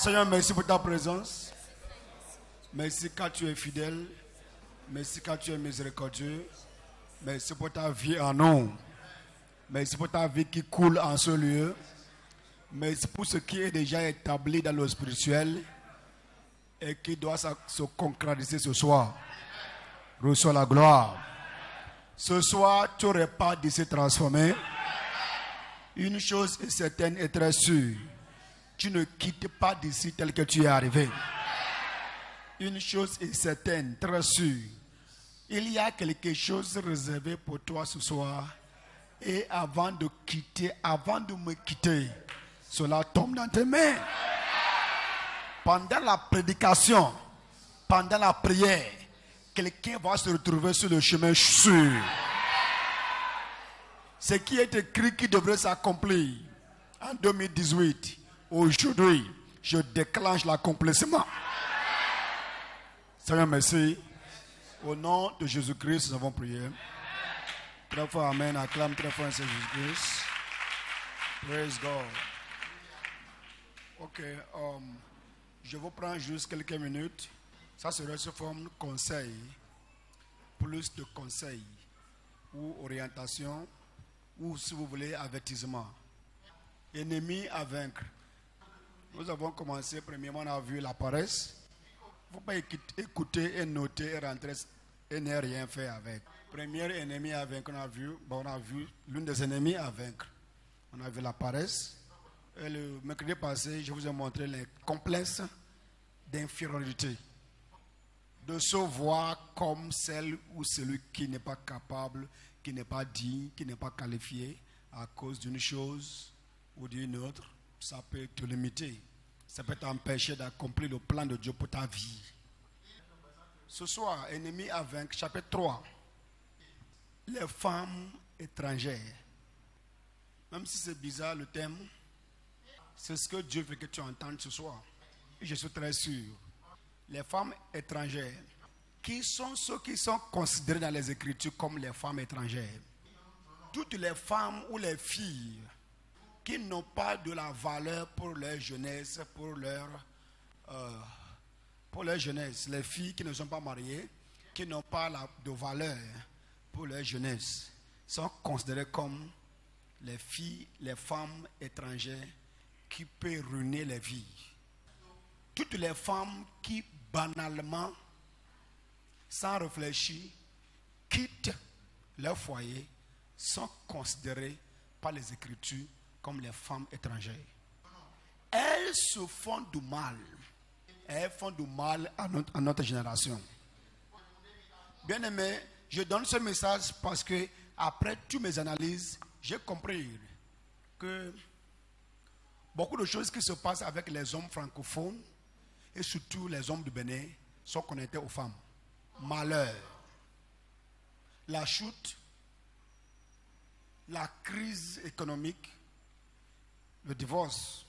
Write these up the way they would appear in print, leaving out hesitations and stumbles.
Seigneur, merci pour ta présence. Merci car tu es fidèle. Merci car tu es miséricordieux. Merci pour ta vie en nous. Merci pour ta vie qui coule en ce lieu. Merci pour ce qui est déjà établi dans le spirituel et qui doit se concrétiser ce soir. Reçois la gloire. Ce soir, tu n'aurais pas de se transformer. Une chose est certaine et très sûre. Tu ne quittes pas d'ici tel que tu es arrivé. Une chose est certaine, très sûre. Il y a quelque chose réservé pour toi ce soir. Et avant de me quitter, cela tombe dans tes mains. Pendant la prédication, pendant la prière, quelqu'un va se retrouver sur le chemin sûr. Ce qui est écrit qui devrait s'accomplir en 2018, aujourd'hui, je déclenche l'accomplissement. Seigneur, merci. Au nom de Jésus-Christ, nous avons prié. Très fort, amen. Acclame très fort Jésus-Christ. Praise God. Ok, je vous prends juste quelques minutes. Ça serait sous forme de conseil, plus de conseils, ou orientation, ou si vous voulez, avertissement. Ennemi à vaincre. Nous avons commencé, premièrement, on a vu la paresse. Il ne faut pas écouter et noter et rentrer et ne rien faire avec. Premier ennemi à vaincre, on a vu l'une des ennemis à vaincre. On a vu la paresse. Et le mercredi passé, je vous ai montré les complexes d'infériorité. De se voir comme celle ou celui qui n'est pas capable, qui n'est pas digne, qui n'est pas qualifié à cause d'une chose ou d'une autre. Ça peut te limiter. Ça peut t'empêcher d'accomplir le plan de Dieu pour ta vie. Ce soir, ennemi à vaincre, chapitre 3. Les femmes étrangères. Même si c'est bizarre le thème, c'est ce que Dieu veut que tu entendes ce soir. Et je suis très sûr. Les femmes étrangères, qui sont ceux qui sont considérés dans les Écritures comme les femmes étrangères. Toutes les femmes ou les filles qui n'ont pas de la valeur pour leur jeunesse, pour leur jeunesse. Les filles qui ne sont pas mariées, qui n'ont pas de valeur pour leur jeunesse, sont considérées comme les filles, les femmes étrangères qui peuvent ruiner les vies. Toutes les femmes qui banalement, sans réfléchir, quittent leur foyer, sont considérées par les Écritures comme les femmes étrangères. Elles se font du mal. Elles font du mal à notre génération. Bien aimé, je donne ce message parce que après toutes mes analyses, j'ai compris que beaucoup de choses qui se passent avec les hommes francophones et surtout les hommes du Bénin sont connectés aux femmes. Malheur, la chute, la crise économique, le divorce,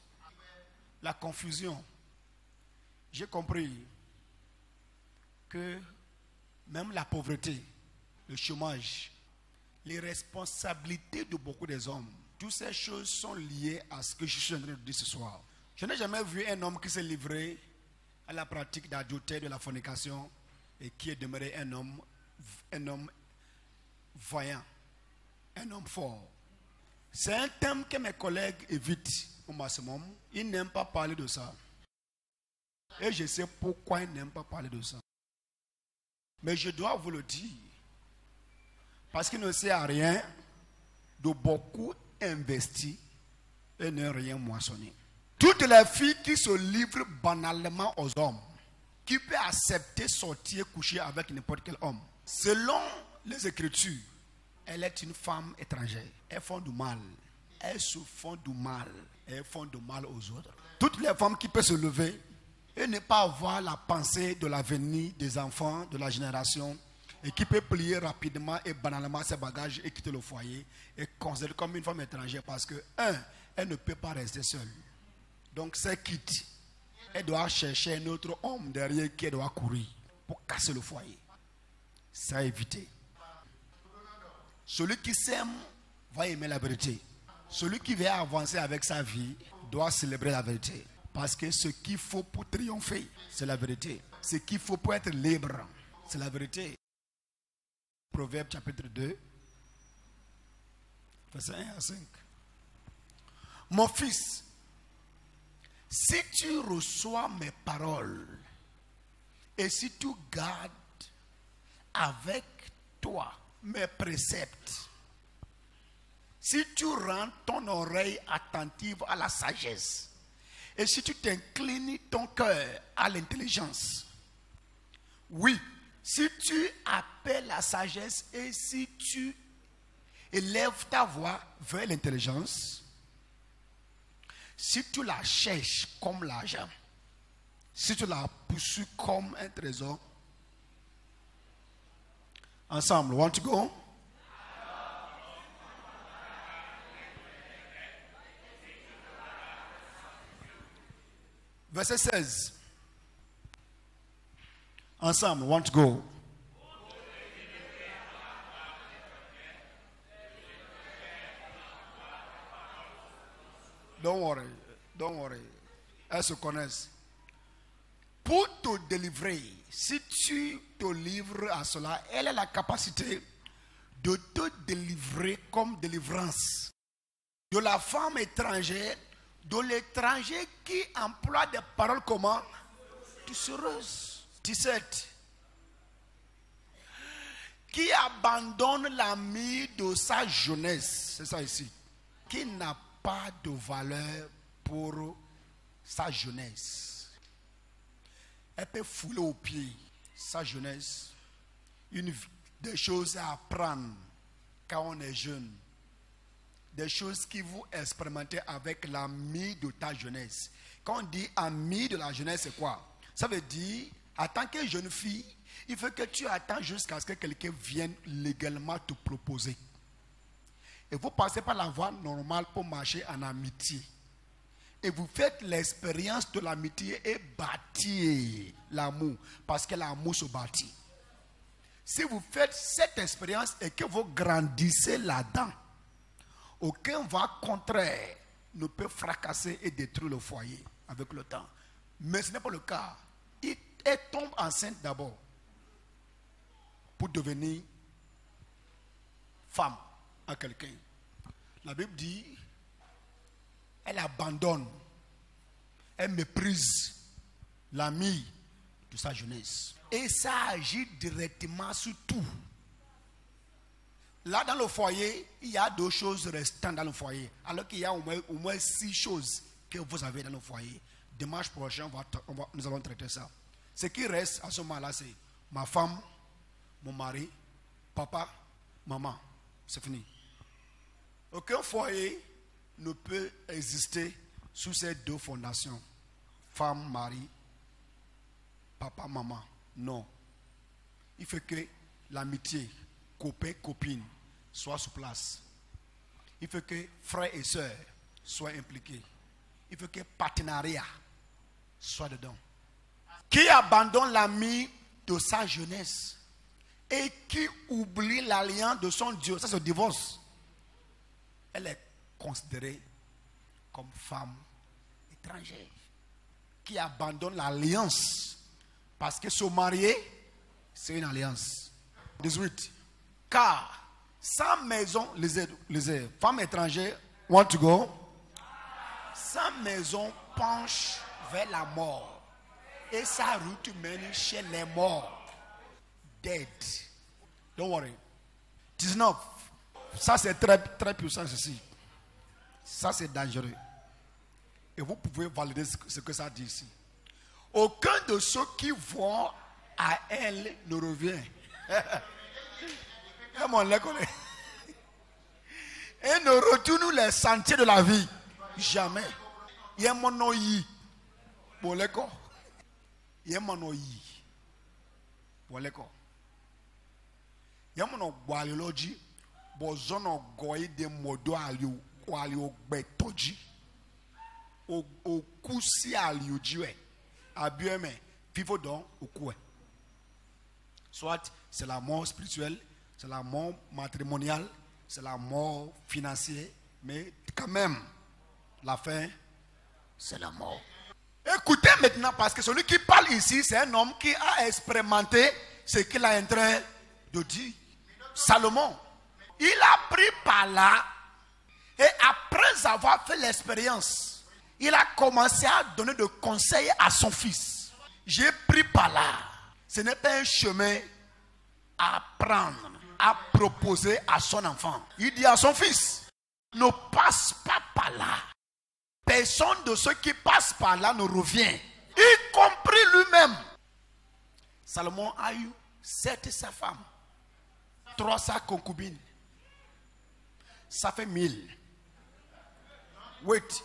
la confusion. J'ai compris que même la pauvreté, le chômage, les responsabilités de beaucoup des hommes, toutes ces choses sont liées à ce que je suis en train de dire ce soir. Je n'ai jamais vu un homme qui s'est livré à la pratique d'adultère, de la fornication, et qui est demeuré un homme voyant, un homme fort. C'est un thème que mes collègues évitent au maximum. Ils n'aiment pas parler de ça. Et je sais pourquoi ils n'aiment pas parler de ça. Mais je dois vous le dire. Parce qu'il ne sert à rien de beaucoup investir et ne rien moissonner. Toutes les filles qui se livrent banalement aux hommes, qui peuvent accepter sortir coucher avec n'importe quel homme, selon les Écritures, elle est une femme étrangère. Elles font du mal. Elles se font du mal. Elles font du mal aux autres. Toutes les femmes qui peuvent se lever et ne pas avoir la pensée de l'avenir des enfants, de la génération, et qui peut plier rapidement et banalement ses bagages et quitter le foyer, et considérée comme une femme étrangère parce que, elle ne peut pas rester seule. Donc, c'est quitte. Elle doit chercher un autre homme derrière qui doit courir pour casser le foyer. C'est à éviter. Celui qui s'aime va aimer la vérité. Celui qui veut avancer avec sa vie doit célébrer la vérité. Parce que ce qu'il faut pour triompher, c'est la vérité. Ce qu'il faut pour être libre, c'est la vérité. Proverbe chapitre 2, verset 1 à 5. Mon fils, si tu reçois mes paroles et si tu gardes avec toi mes préceptes, si tu rends ton oreille attentive à la sagesse et si tu t'inclines ton cœur à l'intelligence, oui, si tu appelles la sagesse et si tu élèves ta voix vers l'intelligence, si tu la cherches comme l'argent, si tu la poursuis comme un trésor, ensemble, want to go? Verset 16. Ensemble, want to go? Don't worry, don't worry. Elles se connaissent. Pour te délivrer, si tu te livres à cela, elle a la capacité de te délivrer comme délivrance de la femme étrangère, de l'étranger qui emploie des paroles comment? Doucereuses. 17. Qui abandonne l'ami de sa jeunesse, c'est ça ici, qui n'a pas de valeur pour sa jeunesse. Elle peut fouler aux pieds sa jeunesse. Des choses à apprendre quand on est jeune. Des choses qui vous expérimentez avec l'ami de ta jeunesse. Quand on dit ami de la jeunesse, c'est quoi? Ça veut dire, en tant que jeune fille, il faut que tu attends jusqu'à ce que quelqu'un vienne légalement te proposer. Et vous passez par la voie normale pour marcher en amitié. Et vous faites l'expérience de l'amitié et bâtir l'amour. Parce que l'amour se bâtit. Si vous faites cette expérience et que vous grandissez là-dedans, aucun vent contraire ne peut fracasser et détruire le foyer avec le temps. Mais ce n'est pas le cas. Elle tombe enceinte d'abord pour devenir femme à quelqu'un. La Bible dit, elle abandonne, elle méprise l'ami de sa jeunesse. Et ça agit directement sur tout. Là, dans le foyer, il y a 2 choses restantes dans le foyer. Alors qu'il y a au moins 6 choses que vous avez dans le foyer. Dimanche prochain, nous allons traiter ça. Ce qui reste à ce moment-là, c'est ma femme, mon mari, papa, maman. C'est fini. Aucun foyer ne peut exister sous ces 2 fondations. Femme, mari, papa, maman. Non. Il faut que l'amitié, copain, copine, soit sur place. Il faut que frères et sœurs soient impliqués. Il faut que partenariat soit dedans. Qui abandonne l'ami de sa jeunesse et qui oublie l'alliance de son Dieu, ça se divorce. Elle est considérée comme femme étrangère. Qui abandonne l'alliance parce que se marier, c'est une alliance. 18. Car sa maison, les femmes étrangères, want to go? Sa maison penche vers la mort et sa route mène chez les morts. Dead. Don't worry. 19. Ça c'est très, très puissant ceci. Ça c'est dangereux. Et vous pouvez valider ce que ça dit ici. Aucun de ceux qui vont à elle ne revient. Et ne retourne les sentiers de la vie. Jamais. Il y a mon oyi. Boleko. Il y a mon oyi. Boleko. Il y a mon oyi. Bozono goyi de modo aliou. Aliou betoji. Au kusi aliou jiwe. Abueme. Vivo don au koué. Soit c'est la mort spirituelle, c'est la mort matrimoniale, c'est la mort financière, mais quand même, la fin, c'est la mort. Écoutez maintenant, parce que celui qui parle ici, c'est un homme qui a expérimenté ce qu'il est en train de dire. Salomon, il a pris par là, et après avoir fait l'expérience, il a commencé à donner des conseils à son fils. J'ai pris par là. Ce n'est pas un chemin à prendre, à proposer à son enfant. Il dit à son fils, ne passe pas par là. Personne de ceux qui passent par là ne revient, y compris lui-même. Salomon a eu 7 sa femme, 3 sa concubine. Ça fait 1000. Wait.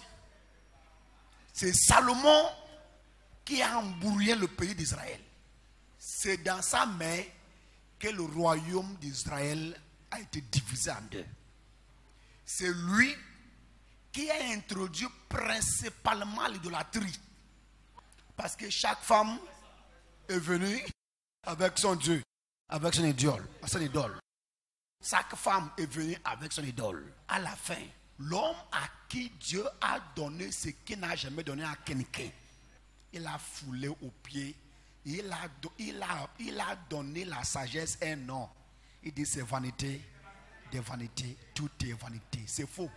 C'est Salomon qui a embrouillé le pays d'Israël. C'est dans sa main que le royaume d'Israël a été divisé en 2. C'est lui qui a introduit principalement l'idolâtrie. Parce que chaque femme est venue avec son Dieu, avec son idole, Chaque femme est venue avec son idole. À la fin, l'homme à qui Dieu a donné ce qu'il n'a jamais donné à quelqu'un, il a foulé aux pieds. Il a donné la sagesse un nom. Il dit c'est vanité, des vanités, tout est vanité. C'est faux.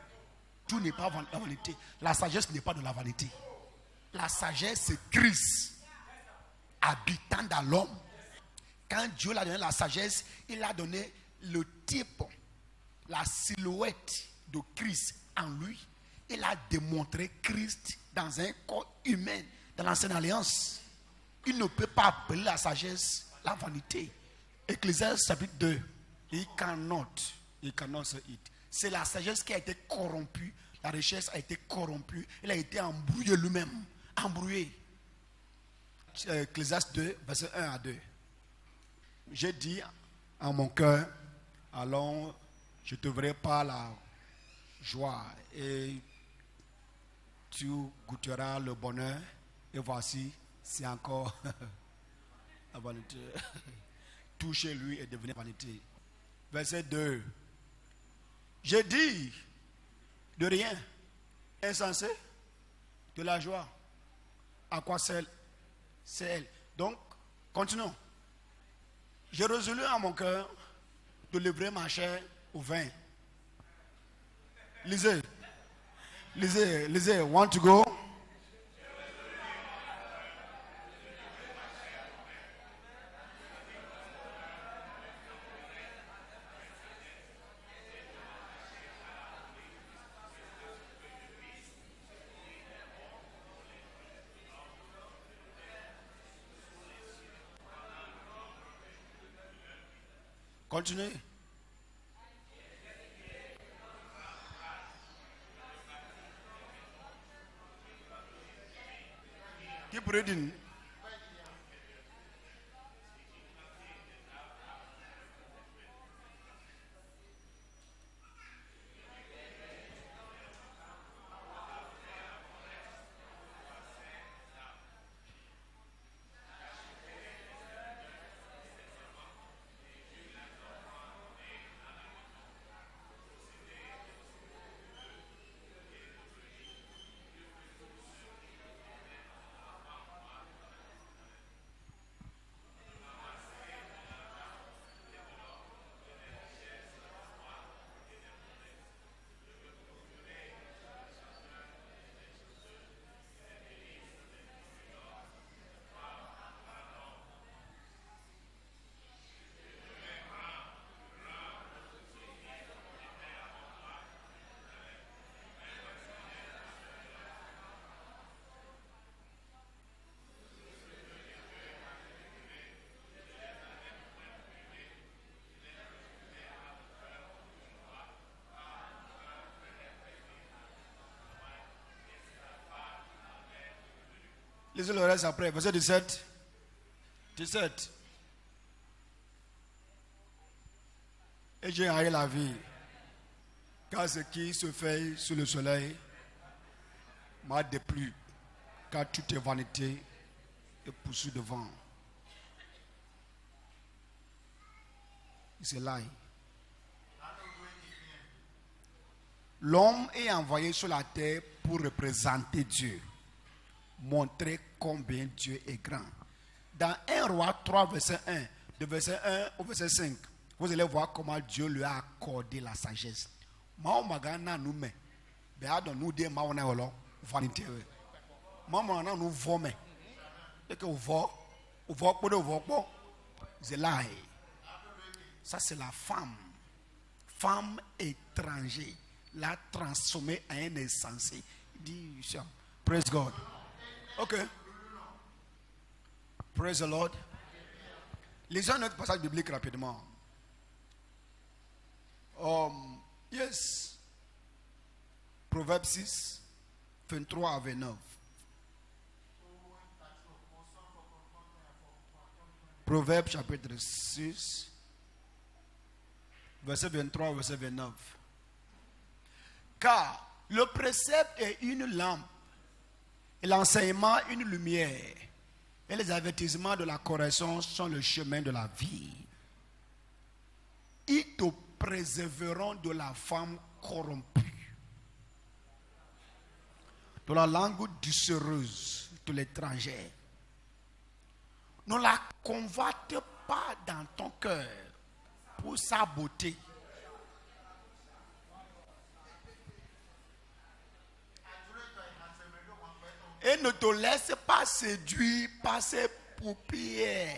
Tout n'est pas la vanité. La sagesse n'est pas de la vanité. La sagesse, c'est Christ habitant dans l'homme. Quand Dieu l'a donné la sagesse, il a donné le type, la silhouette de Christ en lui. Il a démontré Christ dans un corps humain, dans l'ancienne alliance. Il ne peut pas appeler la sagesse la vanité. Ecclésiaste chapitre 2. He cannot say it. C'est la sagesse qui a été corrompue. La richesse a été corrompue. Il a été embrouillé lui-même. Embrouillé. Ecclésiaste 2, verset 1 à 2. J'ai dit en mon cœur, allons, je te verrai par la joie et tu goûteras le bonheur. Et voici, c'est encore la vanité. Tout chez lui est devenu vanité. Verset 2. J'ai dit de rien, insensé, de la joie. À quoi c'est elle? Donc, continuons. J'ai résolu en mon cœur de livrer ma chair au vin. Lisez. Want to go? Continuez. Keep reading. Lisez le reste après. Verset 17. 17. Et j'ai haï la vie, car ce qui se fait sous le soleil m'a déplu, car toute est vanité et poursuit devant. C'est là. L'homme est envoyé sur la terre pour représenter Dieu. montrer combien Dieu est grand. Dans 1 Roi 3, verset 1, de verset 1 au verset 5, vous allez voir comment Dieu lui a accordé la sagesse. Maomagana nous met. Béadon nous dit Maona Olo, vanité. Maman nous vome. Et que vous voyez, c'est là. Ça, c'est la femme. Femme étrangère. L'a transformée en un insensé. Il dit, praise God. Ok. Praise the Lord. Lisons notre passage biblique rapidement. Yes. Proverbe 6, 23 à 29. Proverbe chapitre 6, verset 23, verset 29. Car le précepte est une lampe, et l'enseignement une lumière, et les avertissements de la correction sont le chemin de la vie. Ils te préserveront de la femme corrompue, de la langue doucereuse de l'étranger. Ne la convoite pas dans ton cœur pour sa beauté. Et ne te laisse pas séduire par ses paupières.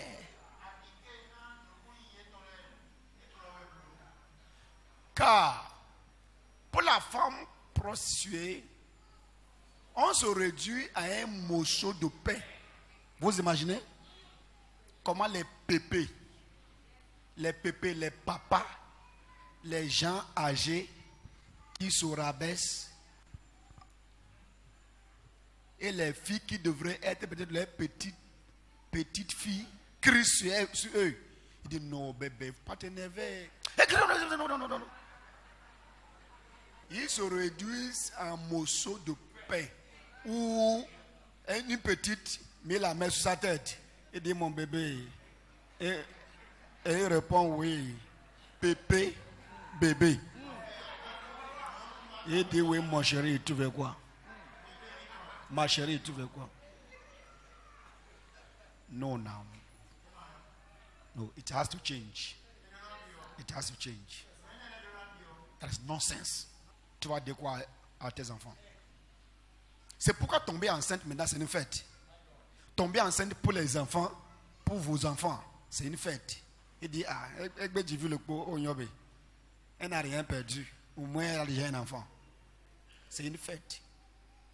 Car pour la femme prostituée, on se réduit à un morceau de pain. Vous imaginez comment les pépés, les papas, les gens âgés qui se rabaissent et les filles qui devraient être peut-être les petites filles crient sur eux. Ils disent non bébé, pas t'énerver. Non. Ils se réduisent en morceaux de pain ou une petite met la main sur sa tête. Il dit mon bébé. Et il répond oui. Pépé, bébé. Il dit oui mon chéri, tu veux quoi? Ma chérie, tu veux quoi? No, now. No, it has to change. It has to change. That is nonsense. Tu vas dire quoi à tes enfants? C'est pourquoi tomber enceinte maintenant, c'est une fête. Tomber enceinte pour les enfants, pour vos enfants, c'est une fête. Il dit, ah, j'ai vu le pot au Nyobe. Elle n'a rien perdu. Au moins, elle a déjà un enfant. C'est une fête.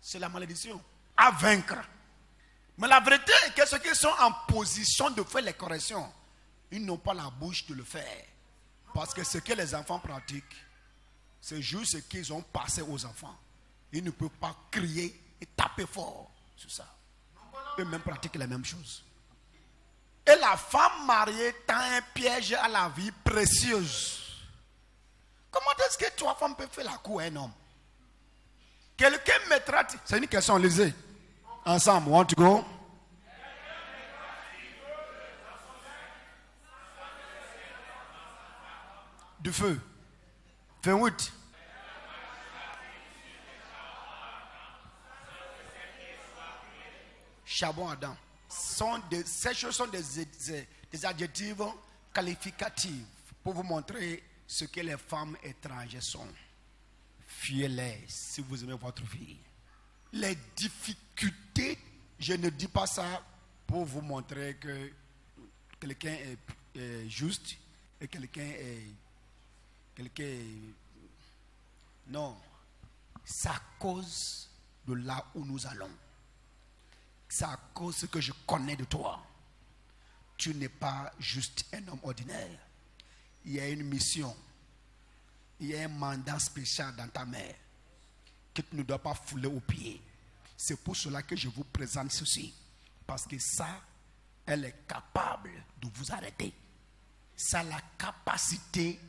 C'est la malédiction à vaincre. Mais la vérité est que ceux qui sont en position de faire les corrections, ils n'ont pas la bouche de le faire. Parce que ce que les enfants pratiquent, c'est juste ce qu'ils ont passé aux enfants. Ils ne peuvent pas crier et taper fort sur ça. Eux-mêmes pratiquent les mêmes choses. Et la femme mariée tend un piège à la vie précieuse. Comment est-ce que toi, femme, peux faire la cour à un homme? Quelqu'un mettra... C'est une question, lisez. Ensemble, want to go? Du feu. 28. Charbon ardent. Ces choses sont des adjectifs qualificatifs pour vous montrer ce que les femmes étrangères sont. Fuyez-les si vous aimez votre vie. Les difficultés, je ne dis pas ça pour vous montrer que quelqu'un est juste et quelqu'un est... Non. C'est à cause de là où nous allons. C'est à cause de ce que je connais de toi. Tu n'es pas juste un homme ordinaire. Il y a une mission. Il y a un mandat spécial dans ta mère que tu ne dois pas fouler aux pieds. C'est pour cela que je vous présente ceci. Parce que ça, elle est capable de vous arrêter. Ça a la capacité,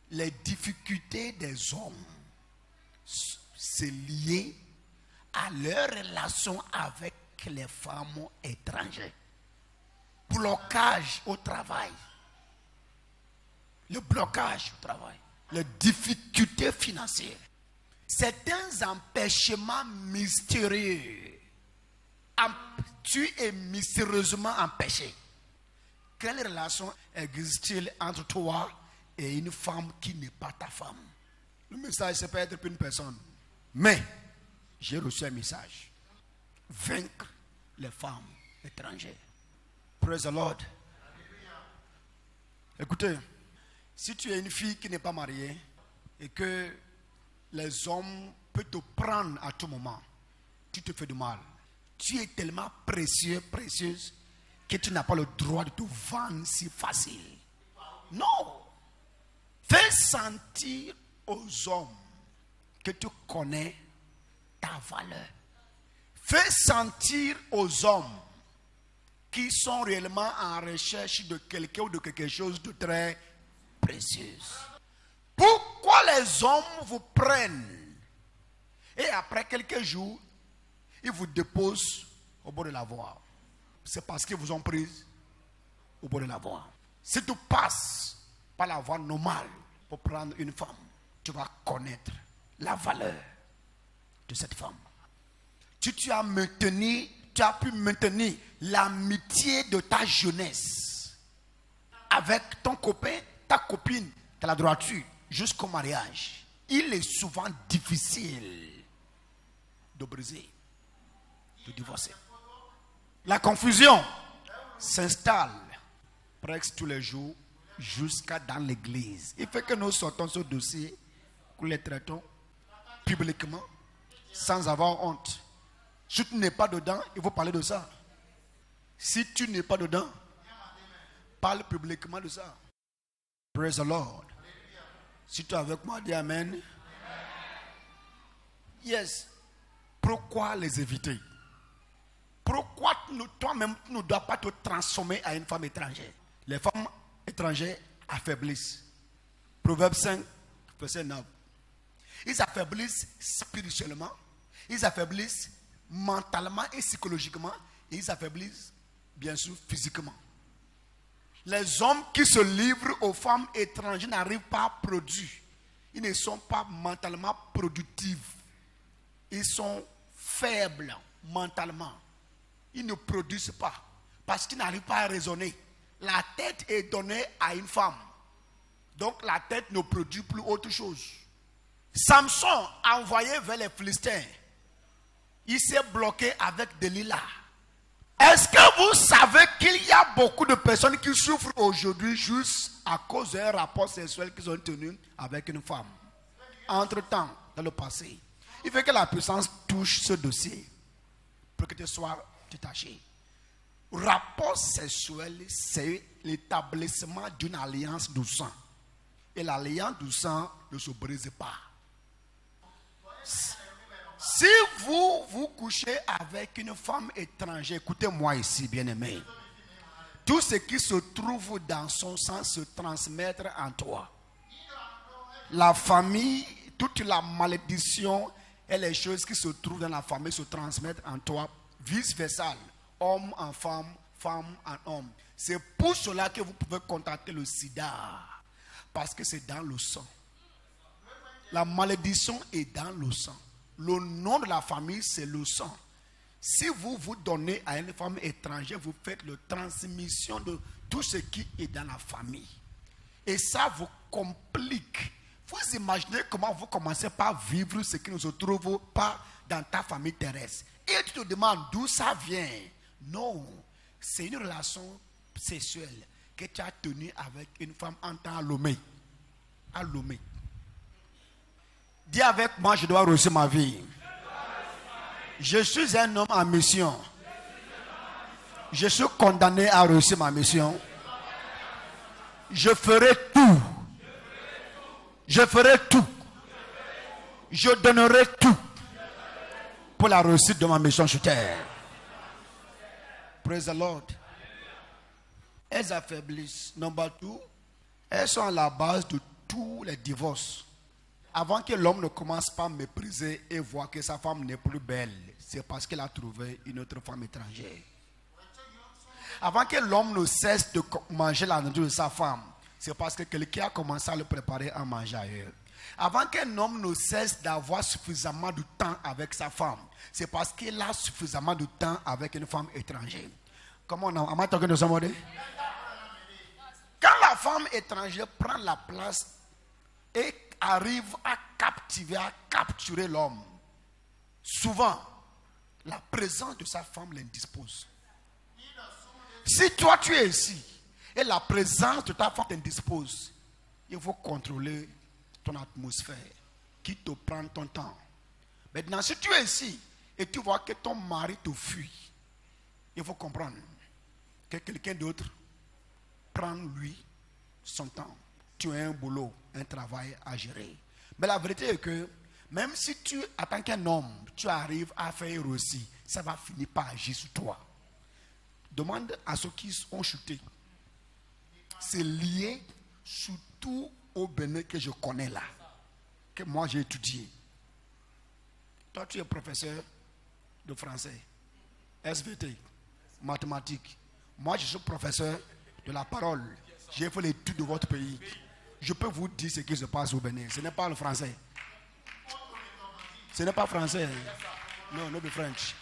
les difficultés des hommes, c'est lié à leur relation avec les femmes étrangères. Blocage au travail. Le blocage au travail. Les difficultés financières. Certains empêchements mystérieux tu es mystérieusement en péché. Quelle relation existe-t-il entre toi et une femme qui n'est pas ta femme? Le message, ça peut être pour une personne. Mais, j'ai reçu un message. Vaincre les femmes étrangères. Praise the Lord. Écoutez, si tu es une fille qui n'est pas mariée et que les hommes peuvent te prendre à tout moment, tu te fais du mal. Tu es tellement précieux, précieuse, que tu n'as pas le droit de te vendre si facile. Non. Fais sentir aux hommes que tu connais ta valeur. Fais sentir aux hommes qui sont réellement en recherche de quelqu'un ou de quelque chose de très précieux. Pourquoi les hommes vous prennent et après quelques jours, ils vous déposent au bord de la voie? C'est parce qu'ils vous ont prise au bord de la voie. Si tu passes par la voie normale pour prendre une femme, tu vas connaître la valeur de cette femme. Si tu as pu maintenir l'amitié de ta jeunesse avec ton copain, ta copine, de la droiture, jusqu'au mariage, il est souvent difficile de briser, de divorcer. La confusion s'installe presque tous les jours jusqu'à dans l'église. Il fait que nous sortons ce dossier, que les traitons publiquement, sans avoir honte. Si tu n'es pas dedans, il faut parler de ça. Si tu n'es pas dedans, parle publiquement de ça. Praise the Lord. Si tu es avec moi, dis Amen. Yes. Pourquoi les éviter? Pourquoi toi-même tu ne dois pas te transformer à une femme étrangère? Les femmes étrangères affaiblissent. Proverbe 5, verset 9. Ils affaiblissent spirituellement, ils affaiblissent mentalement et psychologiquement, et ils affaiblissent bien sûr physiquement. Les hommes qui se livrent aux femmes étrangères n'arrivent pas à produire. Ils ne sont pas mentalement productifs. Ils sont faibles mentalement. Ils ne produisent pas parce qu'ils n'arrivent pas à raisonner. La tête est donnée à une femme. Donc la tête ne produit plus autre chose. Samson, envoyé vers les Philistins, il s'est bloqué avec Delilah. Est-ce que vous savez qu'il y a beaucoup de personnes qui souffrent aujourd'hui juste à cause d'un rapport sexuel qu'ils ont tenu avec une femme? Entre-temps, dans le passé, il fait que la puissance touche ce dossier pour que tu sois détaché. Rapport sexuel, c'est l'établissement d'une alliance du sang. Et l'alliance du sang ne se brise pas. Si vous couchez avec une femme étrangère, écoutez-moi ici, bien-aimé. Tout ce qui se trouve dans son sang se transmettra en toi. La famille, toute la malédiction et les choses qui se trouvent dans la famille se transmettent en toi, vice-versa, homme en femme, femme en homme. C'est pour cela que vous pouvez contacter le sida, parce que c'est dans le sang. La malédiction est dans le sang. Le nom de la famille, c'est le sang. Si vous vous donnez à une femme étrangère, vous faites la transmission de tout ce qui est dans la famille. Et ça vous complique. Vous imaginez comment vous commencez par vivre ce qui ne se trouve pas dans ta famille terrestre. Et tu te demandes d'où ça vient. Non, c'est une relation sexuelle que tu as tenue avec une femme en temps à Lomé. À Lomé. Dis avec moi, je dois réussir ma vie. Je suis un homme en mission. Je suis condamné à réussir ma mission. Je ferai tout. Je ferai tout. Je donnerai tout pour la réussite de ma mission sur terre. Praise the Lord. Elles affaiblissent. Number 2, elles sont à la base de tous les divorces. Avant que l'homme ne commence par mépriser et voir que sa femme n'est plus belle, c'est parce qu'il a trouvé une autre femme étrangère. Avant que l'homme ne cesse de manger la nourriture de sa femme, c'est parce que quelqu'un a commencé à le préparer à manger ailleurs. Avant qu'un homme ne cesse d'avoir suffisamment de temps avec sa femme, c'est parce qu'il a suffisamment de temps avec une femme étrangère. Comment on a talking to somebody? Quand la femme étrangère prend la place et arrive à captiver, à capturer l'homme, souvent, la présence de sa femme l'indispose. Si toi tu es ici et la présence de ta femme t'indispose, il faut contrôler ton atmosphère qui te prend ton temps. Maintenant, si tu es ici et tu vois que ton mari te fuit, il faut comprendre que quelqu'un d'autre prend lui son temps. Tu as un boulot, un travail à gérer. Mais la vérité est que même si tu, en tant qu'un homme, tu arrives à faire aussi, ça va finir par agir sur toi. Demande à ceux qui ont chuté. C'est lié surtout au Bénin que je connais là, que moi j'ai étudié. Toi, tu es professeur de français, SVT, mathématiques. Moi, je suis professeur de la parole. J'ai fait l'étude de votre pays. Je peux vous dire ce qui se passe au Bénin. Ce n'est pas le français. Ce n'est pas français. Non, no be French.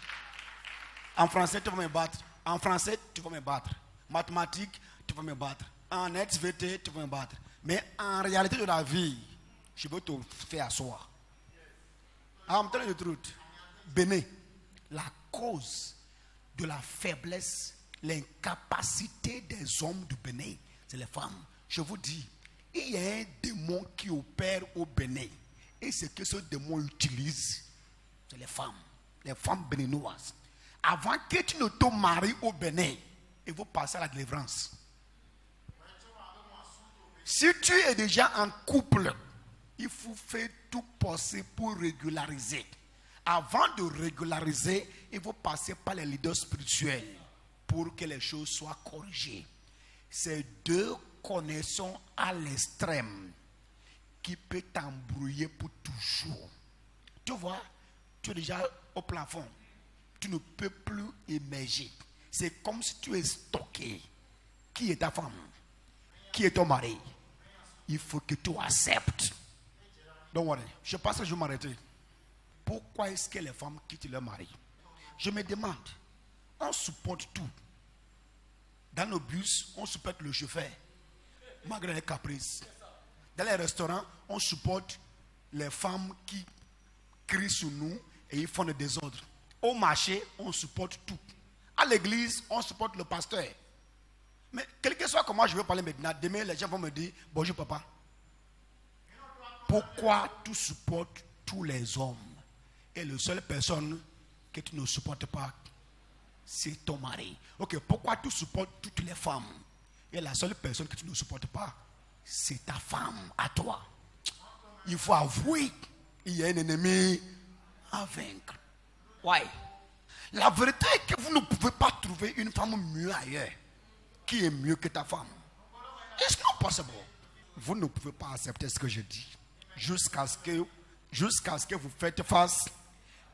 En français, tu vas me battre. En français, tu vas me battre. Mathématiques, tu vas me battre. En SVT, tu vas me battre. Mais en réalité de la vie, je veux te faire asseoir. I'm telling you the truth. Bénin, la cause de la faiblesse, l'incapacité des hommes du Bénin, c'est les femmes. Je vous dis, il y a un démon qui opère au Bénin. Et ce que ce démon utilise, c'est les femmes béninoises. Avant que tu ne te maries au Bénin, il faut passer à la délivrance. Si tu es déjà en couple, il faut faire tout possible pour régulariser. Avant de régulariser, il faut passer par les leaders spirituels pour que les choses soient corrigées. Ces deux connexions à l'extrême qui peut t'embrouiller pour toujours. Tu vois, tu es déjà au plafond. Tu ne peux plus émerger. C'est comme si tu es stocké. Qui est ta femme? Qui est ton mari? Il faut que tu acceptes. Don't worry. Je pense que je vais m'arrêter. Pourquoi est-ce que les femmes quittent leur mari? Je me demande. On supporte tout. Dans nos bus, on supporte le chauffeur, malgré les caprices. Dans les restaurants, on supporte les femmes qui crient sur nous et ils font le désordre. Au marché, on supporte tout. À l'église, on supporte le pasteur. Mais quel que soit comment je vais parler maintenant, demain les gens vont me dire bonjour papa. Pourquoi tu supportes tous les hommes et la seule personne que tu ne supportes pas, c'est ton mari? Ok, pourquoi tu supportes toutes les femmes et la seule personne que tu ne supportes pas, c'est ta femme à toi? Il faut avouer, il y a un ennemi à vaincre. Why? La vérité est que vous ne pouvez pas trouver une femme mieux ailleurs qui est mieux que ta femme. It's not possible. Vous ne pouvez pas accepter ce que je dis jusqu'à ce que vous faites face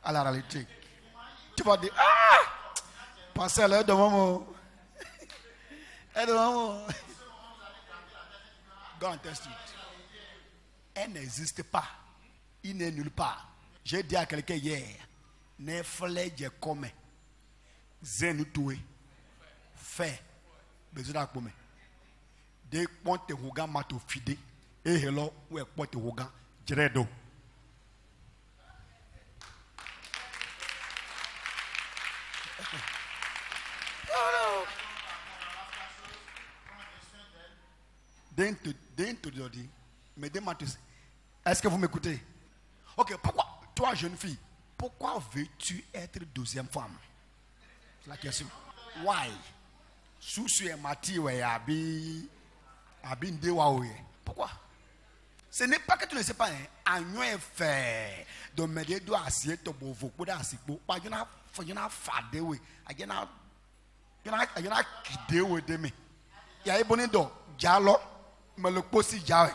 à la réalité. Tu vas dire, ah, passez à l'heure de maman. Elle de maman. Go and test it. Elle n'existe pas. Il n'est nulle part. J'ai dit à quelqu'un hier, ne fallait comme zenutoué fait besoin à comme des pontes rougan mato fidé et hello ou est ponte rougan diredo. D'un te dire, mais est-ce que vous m'écoutez? Ok, pourquoi, toi jeune fille, pourquoi veux-tu être deuxième femme? C'est la question. Why? Sousu et Mati ouais abi ndewa oye. Pourquoi? Ce n'est pas que tu ne sais pas, hein. Agnon est fait. Donc me de doit assier to bovo pour asipo. Pas y'na fade we. Y'na kide we de me. Ya ebone do jalo me le posi jawe.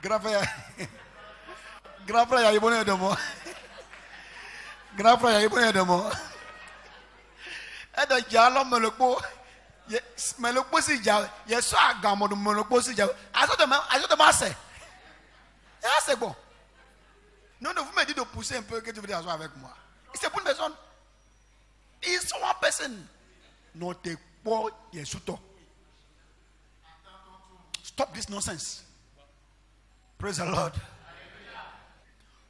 Grave ya ebone de mo. Grave ya ebone de mo. Et de jalo me le po. Mais le posi jawe. Ye so agamo me le posi jawe. Azo de ma se. Ah, c'est bon. Non, vous me dites de pousser un peu que tu veux asseoir avec moi. C'est pour une personne. Ils sont en personne. Non, t'es pas, il est sous toi. Stop this nonsense. Praise the Lord.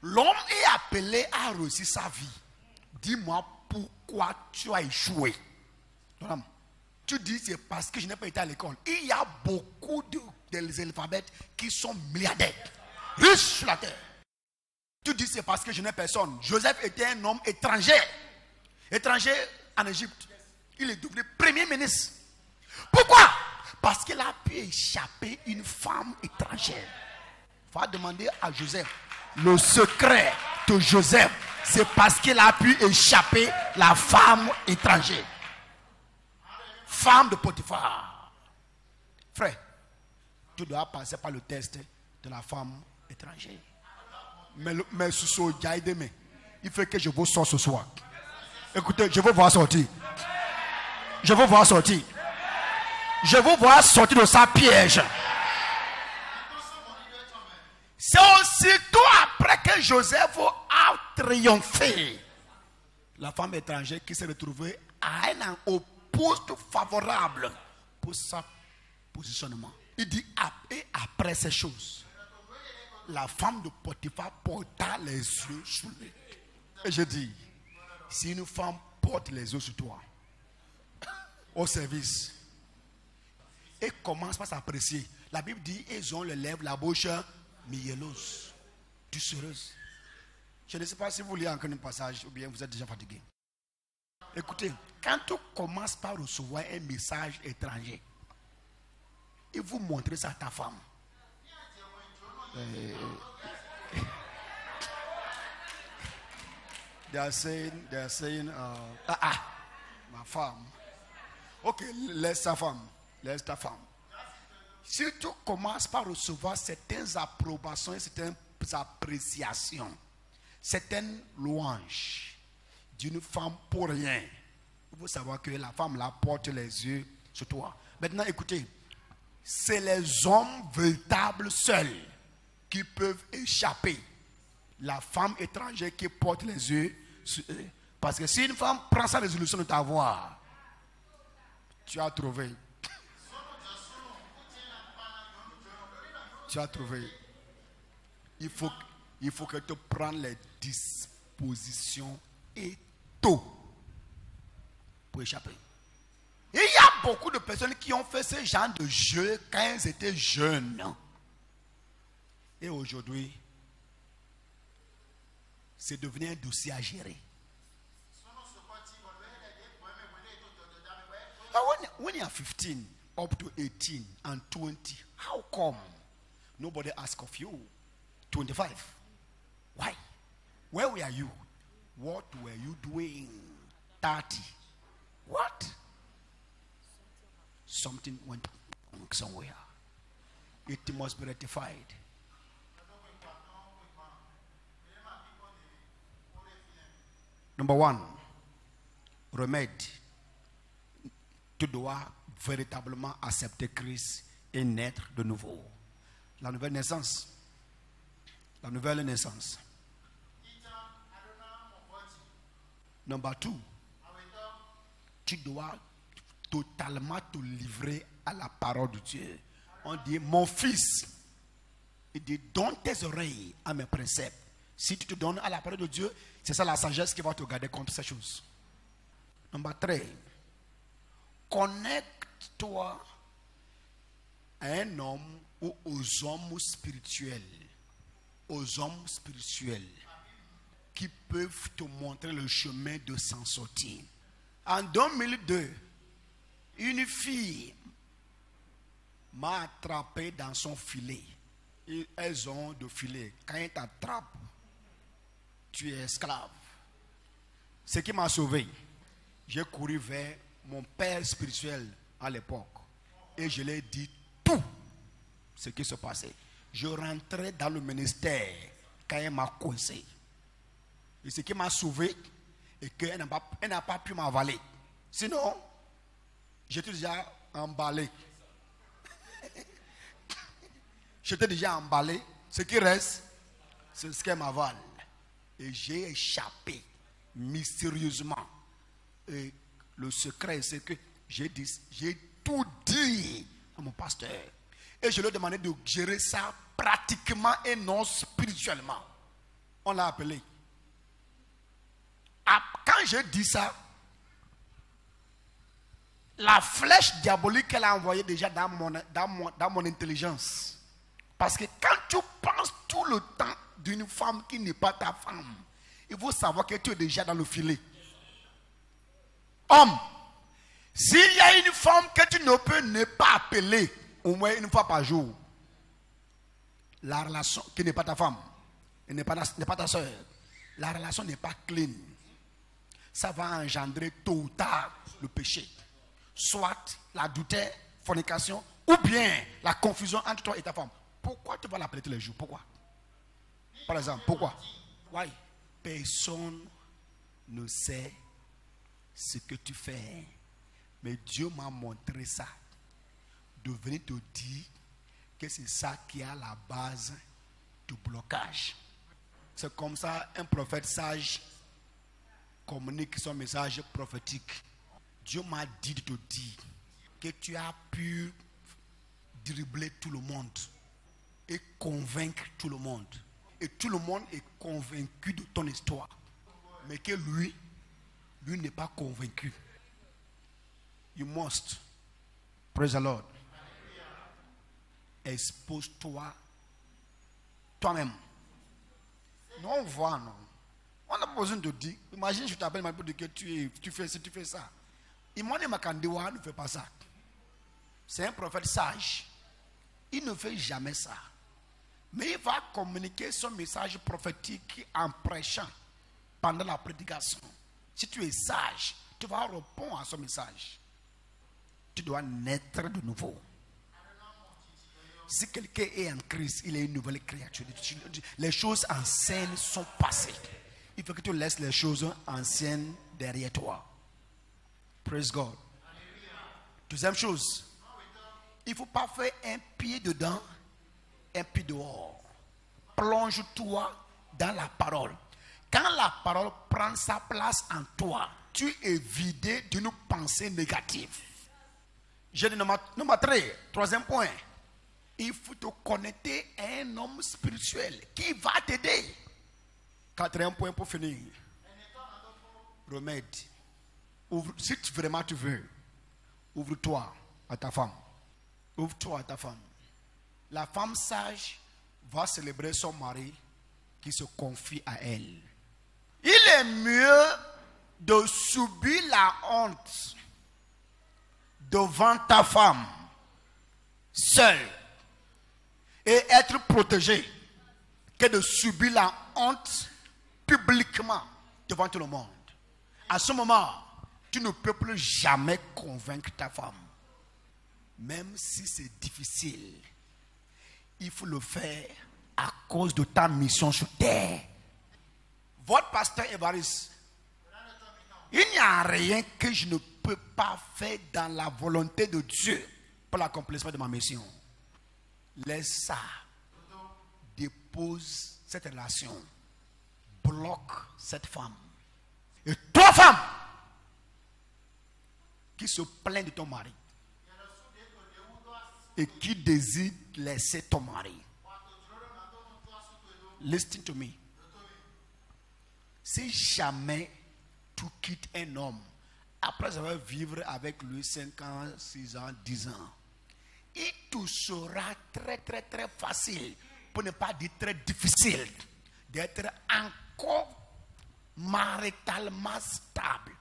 L'homme est appelé à réussir sa vie. Dis-moi pourquoi tu as échoué. Tu dis c'est parce que je n'ai pas été à l'école. Il y a beaucoup des alphabets qui sont milliardaires, riches sur la terre. Tu dis c'est parce que je n'ai personne. Joseph était un homme étranger. Étranger en Égypte. Il est devenu premier ministre. Pourquoi? Parce qu'il a pu échapper une femme étrangère. Il faut demander à Joseph. Le secret de Joseph, c'est parce qu'il a pu échapper la femme étrangère. Femme de Potiphar. Frère, tu dois passer par le test de la femme étrangère. Mais ce soir, il faut que je vous sorte ce soir. Écoutez, je veux voir sortir. Je veux voir sortir. Je veux voir sortir de sa piège. C'est aussitôt après que Joseph a triomphé. La femme étrangère qui s'est retrouvée à un poste favorable pour son positionnement. Il dit, et après ces choses, la femme de Potiphar porta les yeux sur lui. Et je dis, si une femme porte les yeux sur toi, au service, et commence par s'apprécier. La Bible dit, ils ont les lèvres, la bouche miellose, doucereuse. Je ne sais pas si vous lisez encore un passage ou bien vous êtes déjà fatigué. Écoutez, quand tu commences par recevoir un message étranger, et vous montrez ça à ta femme. They are saying, ma femme. Ok, laisse ta femme. Laisse ta femme. Si tu commences par recevoir certaines approbations et certaines appréciations, certaines louanges d'une femme pour rien, il faut savoir que la femme la porte les yeux sur toi. Maintenant, écoutez, c'est les hommes véritables seuls qui peuvent échapper. La femme étrangère qui porte les yeux sur eux. Parce que si une femme prend sa résolution de t'avoir, tu as trouvé. Tu as trouvé. Il faut que tu prennes les dispositions et tout pour échapper. Et il y a beaucoup de personnes qui ont fait ce genre de jeu quand ils étaient jeunes. Et aujourd'hui, c'est devenu un dossier à gérer. When you are 15, up to 18 and 20, how come nobody asks of you? 25. Why? Where were you? What were you doing? 30. What? Something went wrong somewhere. It must be rectified. Number one, remède. Tu dois véritablement accepter Christ et naître de nouveau. La nouvelle naissance. La nouvelle naissance. Number two, tu dois totalement te livrer à la parole de Dieu. On dit, mon fils, il dit, donne tes oreilles à mes préceptes. Si tu te donnes à la parole de Dieu, c'est ça la sagesse qui va te garder contre ces choses. Number three, connecte-toi à un homme ou aux hommes spirituels. Aux hommes spirituels qui peuvent te montrer le chemin de s'en sortir. En 2002, une fille m'a attrapé dans son filet. Et elles ont de filet. Quand elles t'attrapent, tu es esclave. Ce qui m'a sauvé, j'ai couru vers mon père spirituel à l'époque. Et je lui ai dit tout ce qui se passait. Je rentrais dans le ministère quand elle m'a coincé. Et ce qui m'a sauvé est qu'elle n'a pas pu m'avaler. Sinon, j'étais déjà emballé. J'étais déjà emballé Ce qui reste, c'est ce qu'elle m'avale. Et j'ai échappé mystérieusement. Et le secret, c'est que j'ai tout dit à mon pasteur. Et je lui ai demandé de gérer ça pratiquement et non spirituellement. On l'a appelé. Quand j'ai dit ça, la flèche diabolique qu'elle a envoyée déjà dans mon intelligence. Parce que quand tu penses tout le temps d'une femme qui n'est pas ta femme, il faut savoir que tu es déjà dans le filet. Homme, s'il y a une femme que tu ne peux ne pas appeler au moins une fois par jour, la relation qui n'est pas ta femme, n'est pas ta soeur, la relation n'est pas clean. Ça va engendrer tôt ou tard le péché. Soit l'adultère, fornication, ou bien la confusion entre toi et ta femme. Pourquoi tu vas l'appeler tous les jours? Pourquoi? Par exemple, pourquoi? Oui. Personne ne sait ce que tu fais. Mais Dieu m'a montré ça. De venir te dire que c'est ça qui est à la base du blocage. C'est comme ça un prophète sage communique son message prophétique. Dieu m'a dit de te dire que tu as pu dribbler tout le monde et convaincre tout le monde. Et tout le monde est convaincu de ton histoire. Mais que lui n'est pas convaincu. You must, praise the Lord, expose-toi toi-même. Non, on voit, non. On n'a pas besoin de dire. Imagine, je t'appelle pour dire que tu fais ci, tu fais ça. Imane Makandewa ne fait pas ça. C'est un prophète sage. Il ne fait jamais ça. Mais il va communiquer son message prophétique en prêchant pendant la prédication. Si tu es sage, tu vas répondre à son message. Tu dois naître de nouveau. Si quelqu'un est en Christ, il est une nouvelle créature. Les choses anciennes sont passées. Il faut que tu laisses les choses anciennes derrière toi. Praise God. Deuxième chose, il ne faut pas faire un pied dedans, un pied dehors. Plonge-toi dans la parole. Quand la parole prend sa place en toi, tu es vidé d'une pensée négative. J'ai dit numéro 3, troisième point. Il faut te connecter à un homme spirituel qui va t'aider. Quatrième point pour finir. Remède. Si vraiment tu veux, ouvre-toi à ta femme. Ouvre-toi à ta femme. La femme sage va célébrer son mari qui se confie à elle. Il est mieux de subir la honte devant ta femme seule et être protégé que de subir la honte publiquement devant tout le monde. À ce moment, tu ne peux plus jamais convaincre ta femme. Même si c'est difficile, il faut le faire à cause de ta mission sur terre. Votre pasteur Évariste, il n'y a rien que je ne peux pas faire dans la volonté de Dieu pour l'accomplissement de ma mission. Laisse ça. Dépose cette relation. Bloque cette femme. Et toi, femme, qui se plaint de ton mari et qui désire laisser ton mari. Listen to me. Si jamais tu quittes un homme après avoir vécu avec lui 5 ans, 6 ans, 10 ans, il te sera très très très facile, pour ne pas dire très difficile, d'être encore maritalement stable.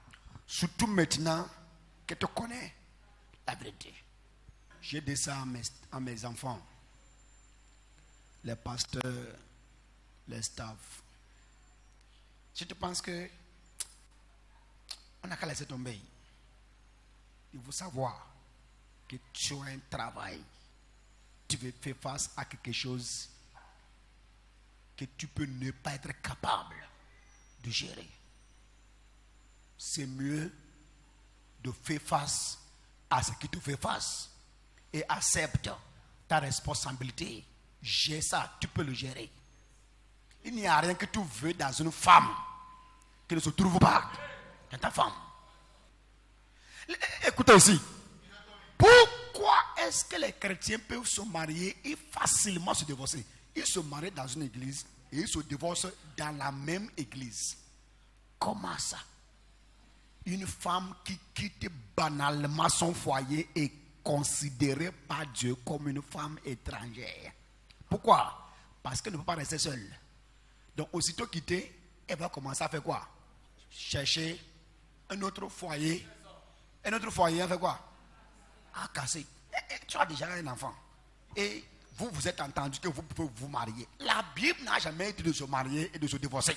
Surtout maintenant que tu connais la vérité. J'ai dit ça à mes enfants, les pasteurs, les staffs. Si tu penses que on n'a qu'à laisser tomber, il faut savoir que tu as un travail. Tu veux faire face à quelque chose que tu peux ne pas être capable de gérer. C'est mieux de faire face à ce qui te fait face et accepte ta responsabilité Gère ça, tu peux le gérer. Il n'y a rien que tu veux dans une femme qui ne se trouve pas dans ta femme. Écoutez aussi. Pourquoi est-ce que les chrétiens peuvent se marier et facilement se divorcer? Ils se marient dans une église et ils se divorcent dans la même église. Comment ça? Une femme qui quitte banalement son foyer est considérée par Dieu comme une femme étrangère. Pourquoi? Parce qu'elle ne peut pas rester seule. Donc aussitôt quittée, elle va commencer à faire quoi? Chercher un autre foyer. Un autre foyer, elle fait quoi? À casser. Tu as déjà un enfant. Et vous vous êtes entendu que vous pouvez vous marier. La Bible n'a jamais dit de se marier et de se divorcer.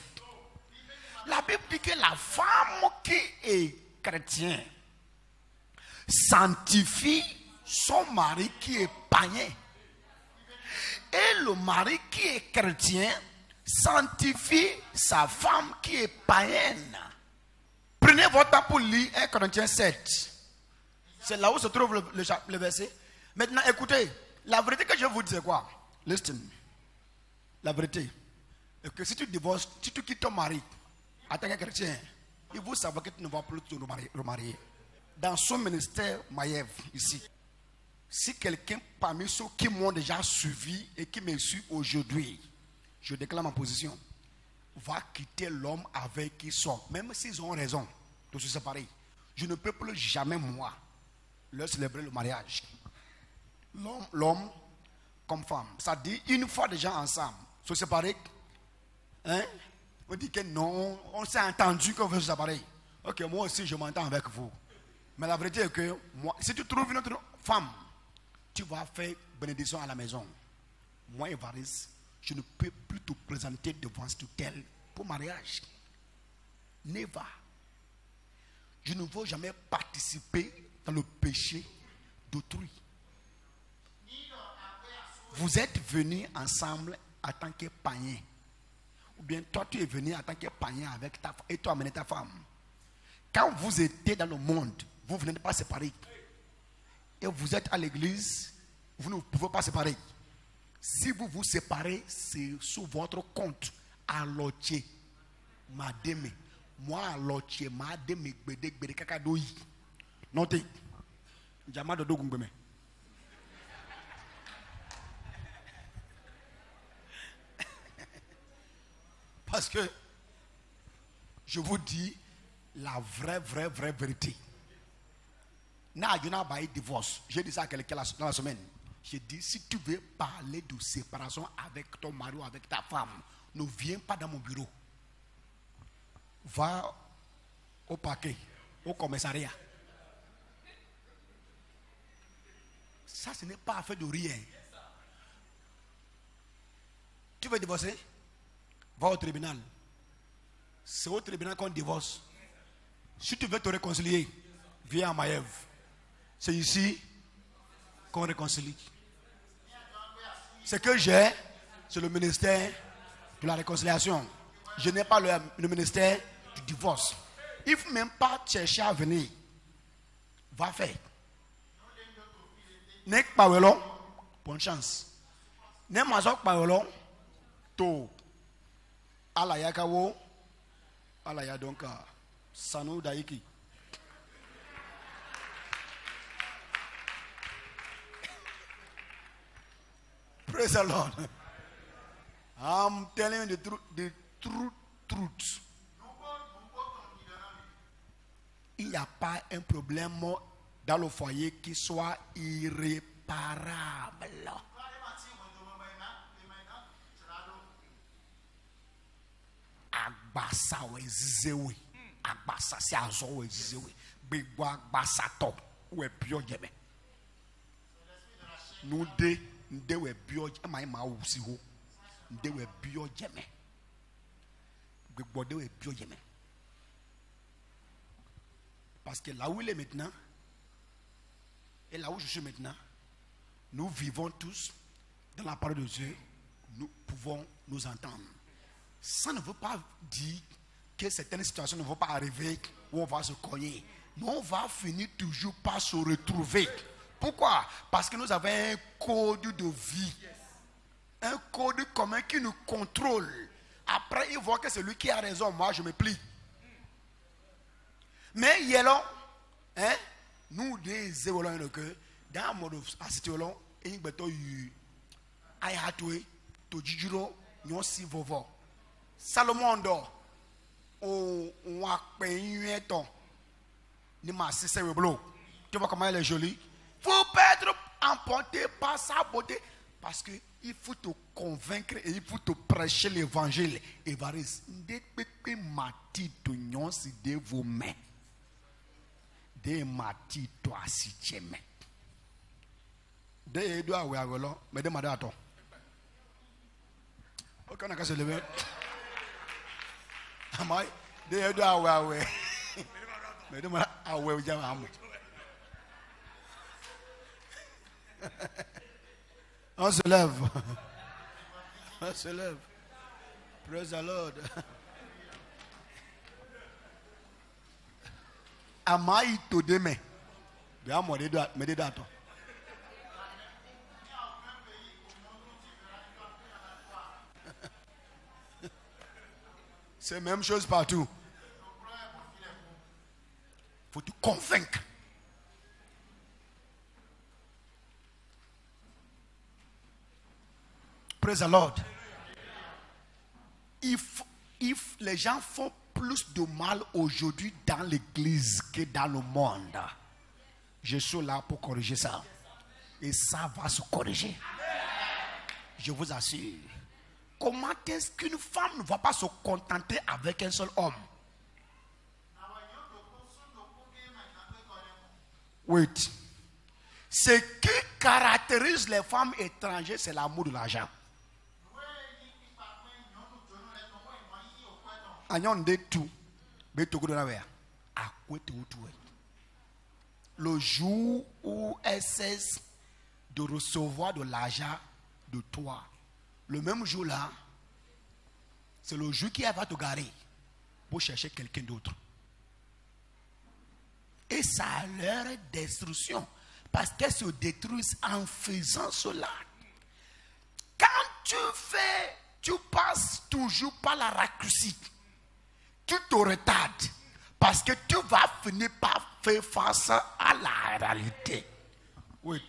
La Bible dit que la femme qui est chrétienne sanctifie son mari qui est païen. Et le mari qui est chrétien sanctifie sa femme qui est païenne. Prenez votre temps pour lire 1 Corinthiens 7. C'est là où se trouve le verset. Maintenant, écoutez, la vérité que je vous dis, c'est quoi? Listen. La vérité est que si tu divorces, si tu quittes ton mari en tant que chrétien, il faut savoir que tu ne vas plus te remarier. Dans son ministère, Maïev, ici, si quelqu'un parmi ceux qui m'ont déjà suivi et qui me suit aujourd'hui, je déclare ma position, va quitter l'homme avec qui ils sont, même s'ils ont raison de se séparer. Je ne peux plus jamais, moi, leur célébrer le mariage. L'homme comme femme. Ça dit, une fois déjà ensemble, se séparer, hein? On dit que non, on s'est entendu qu'on veut se séparer. Ok, moi aussi je m'entends avec vous. Mais la vérité est que, moi, si tu trouves une autre femme, tu vas faire bénédiction à la maison. Moi, Évariste, je ne peux plus te présenter devant ce tel pour mariage. Never. Je ne veux jamais participer dans le péché d'autrui. Vous êtes venus ensemble en tant que païens. Ou bien toi tu es venu en tant que païen avec ta femme et tu as amené ta femme. Quand vous étiez dans le monde, vous venez de pas séparer. Et vous êtes à l'église, vous ne pouvez pas séparer. Si vous vous séparez, c'est sous votre compte. Alotier, madame. Moi, alotier, madame, bede kakadoyi. Notez. Jama dodo gumbeme. Parce que je vous dis la vraie vérité. N'a pas eu divorce. J'ai dit ça à quelqu'un dans la semaine. J'ai dit, si tu veux parler de séparation avec ton mari ou avec ta femme, ne viens pas dans mon bureau. Va au parquet, au commissariat. Ça, ce n'est pas affaire de rien. Tu veux divorcer? Va au tribunal. C'est au tribunal qu'on divorce. Si tu veux te réconcilier, viens à Maïev. C'est ici qu'on réconcilie. Ce que j'ai, c'est le ministère de la réconciliation. Je n'ai pas le ministère du divorce. Il ne faut même pas chercher à venir. Va faire. Nek Pawelon, bonne chance. Nek Mazok Pawelon, to. Alaya Kawo, Alaya Donka, Sanu Daiki. Praise the Lord. I'm telling you the truth. Il n'y a pas un problème dans le foyer qui soit irréparable. Agbasa wezizewe, agbasa si azo wezizewe, begwa agbasa to we bio jeme. Nou de nde we bio jeme ma wusi ho, nde we bio jeme. Begwa de we bio jeme. Parce que là où il est maintenant, et là où je suis maintenant, nous vivons tous dans la parole de Dieu, nous pouvons nous entendre. Ça ne veut pas dire que certaines situations ne vont pas arriver où on va se cogner. Mais on va finir toujours par se retrouver. Pourquoi? Parce que nous avons un code de vie. Un code commun qui nous contrôle. Après, il voit que c'est lui qui a raison. Moi, je me plie. Mais yellow, hein, nous des évoluons que dans le mode asitolon, et beto yu ayatwe to jijuro nyosi vovo. Salomon do o wa peyeton ni ma sise weblo. Tu vois comment elle est jolie. Faut pas être emporté par sa beauté parce que il faut te convaincre et il faut te prêcher l'évangile. Évariste, ndekpe mati to nyosi de vos mains. De mati to asicheme. De edo awe agolo, mais de madato. Ok, on a qu'à se lever. Amai, de edo awe. Mais de madato awe ujama amu. On se lève. On se lève. Praise the Lord. Amai to deme. Bien moi de dato. C'est la même chose partout. Il faut te convaincre. Praise the Lord. If les gens font plus de mal aujourd'hui dans l'église que dans le monde, je suis là pour corriger ça. Et ça va se corriger. Je vous assure. Comment est-ce qu'une femme ne va pas se contenter avec un seul homme? Wait. Ce qui caractérise les femmes étrangères, c'est l'amour de l'argent. Le jour où elle cesse de recevoir de l'argent de toi, le même jour-là, c'est le jour qui va te garer pour chercher quelqu'un d'autre. Et ça a leur destruction. Parce qu'elles se détruisent en faisant cela. Quand tu passes toujours par la raccourci. Tu te retardes. Parce que tu vas finir par faire face à la réalité. Wait.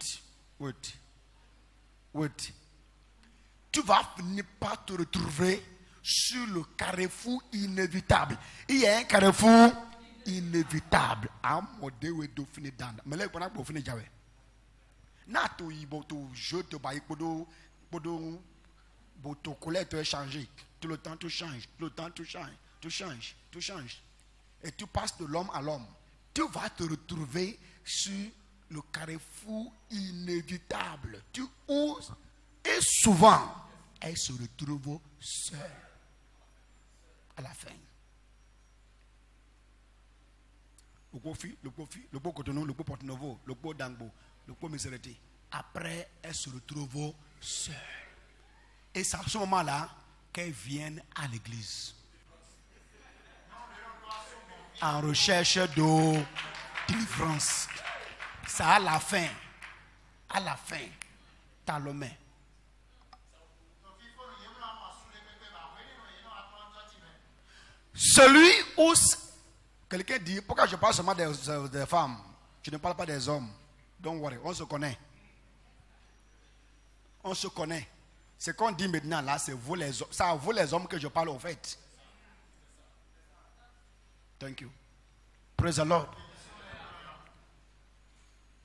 Tu vas finir par te retrouver sur le carrefour inévitable. Il y a un carrefour inévitable. Mais là, on a pour finir Javé. Nato iboto joto ba ikodo boto colette échanger. Tout le temps tu changes, tu changes. Et tu passes de l'homme à l'homme. Tu vas te retrouver sur le carrefour inévitable. Tu oses. Et souvent, elle se retrouve seule. À la fin. Le Kofi, le Cotonou, le Porto Novo, le Dangbo, le Miserati. Après, elle se retrouve seule. Et c'est à ce moment-là qu'elle vient à l'église. En recherche de délivrance. Ça à la fin, t'as le main. Celui où quelqu'un dit, pourquoi je parle seulement des femmes, je ne parle pas des hommes. Don't worry, on se connaît. Ce qu'on dit maintenant là, c'est vous les hommes. C'est à vous les hommes que je parle au fait. Thank you. Praise the Lord.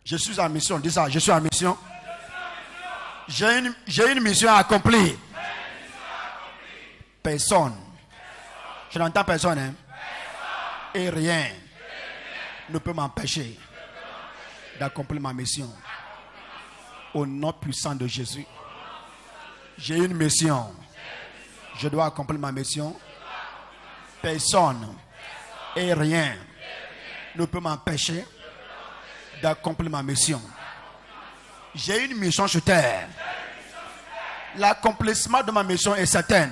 Je suis en mission. Dis ça, je suis en mission. J'ai une mission à accomplir. Personne. Je n'entends personne. Hein? Et rien ne peut m'empêcher d'accomplir ma mission. Au nom puissant de Jésus. J'ai une mission. Je dois accomplir ma mission. Personne et rien ne peut m'empêcher d'accomplir ma mission. J'ai une mission sur terre. L'accomplissement de ma mission est certain.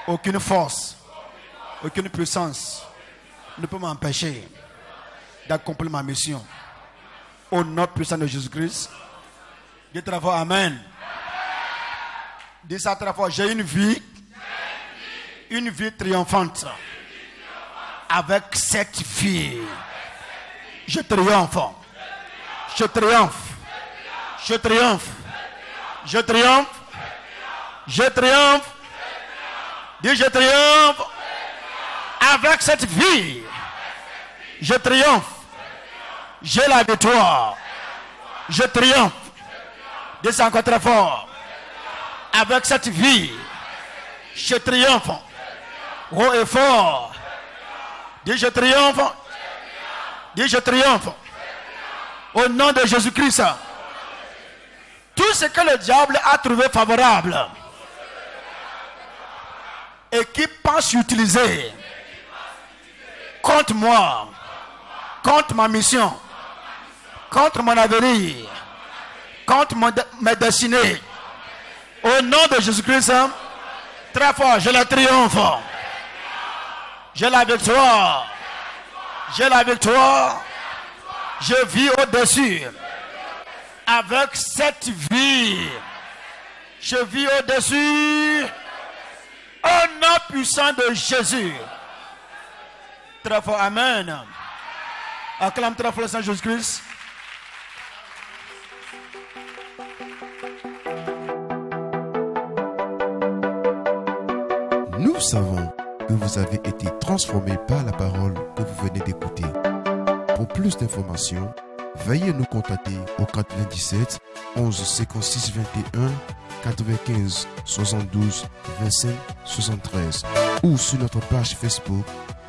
Aucune force, aucune puissance ne peut m'empêcher d'accomplir ma mission. Au nom puissant de Jésus-Christ. Dites la voix, amen. Dis ça très fort. J'ai une vie triomphante. Avec cette fille, je triomphe. Je triomphe. Je triomphe. Je triomphe. Je triomphe. Dis je triomphe. Avec cette vie, je triomphe. J'ai la victoire. Je triomphe. Dis ça encore très fort. Avec cette vie, je triomphe. Haut et fort. Dis je triomphe. Dis je triomphe. Au nom de Jésus-Christ. Tout ce que le diable a trouvé favorable et qui pense utiliser contre moi, contre ma mission, contre mon avenir, contre mes destinées, au nom de Jésus-Christ, très fort, je la triomphe. J'ai la victoire. J'ai la victoire. Je vis au-dessus. Avec cette vie, je vis au-dessus. Au nom puissant de Jésus. Très fort, amen. Acclame très fort le Seigneur Jésus-Christ. Nous savons que vous avez été transformés par la parole que vous venez d'écouter. Pour plus d'informations, veuillez nous contacter au 97 11 56 21 95 72 25 73 ou sur notre page Facebook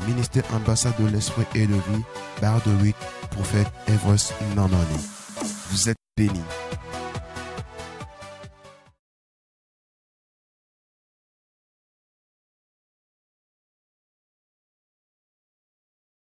Ministère Ambassade de l'Esprit et de Vie, barre de 8, Prophète Everest Normani. Vous êtes bénis.